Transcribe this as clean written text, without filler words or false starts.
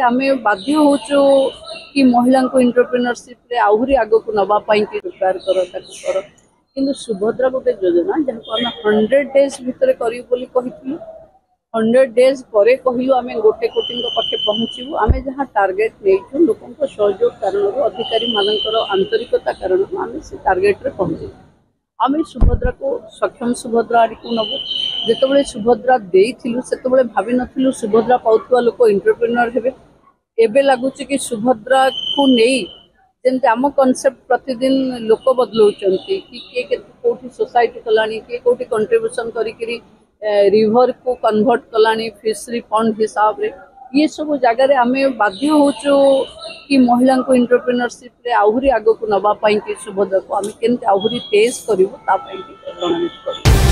आम बाध्य होचु कि महिला को एंटरप्रेन्योरशिप रे आहुरी आग को नवा कि प्रिपेयर कर कि सुभद्रा गोटे योजना जहाँ आम 100 डेज भितर करूँ 100 डेज पर कहलु आम गोटे कोटी पाखे पहुँचू आम जहाँ टार्गेट नहीं लोक सहयोग कारण अधिकारी मानकर आंतरिकता कारण आम से टार्गेट रे पहुँचू आम सुभद्रा को सक्षम सुभद्रा आड़ को नबू जिते सुभद्रा देइथिलु सेतबेले भाभी नथिलु सुभद्रा पाउथुवा लोक एंटरप्रेन्योर हेबे एबे लागुच कि सुभद्रा को नहीं जमती आम कनसेप्ट प्रतिदिन लोक बदलाउचंती कि किए कोठी सोसाइटी कलानी किए कोठी कंट्रीब्यूशन करी रिवर को कन्वर्ट कलानी फिशरी फंड हिसाब रे ये सब जगह आम बाध्य होचु कि महिला को एंटरप्रेन्योरशिप रे आहुरी आग को नवा कि सुभद्रा को आम केमती आहुरी तेज करूँ रणनीति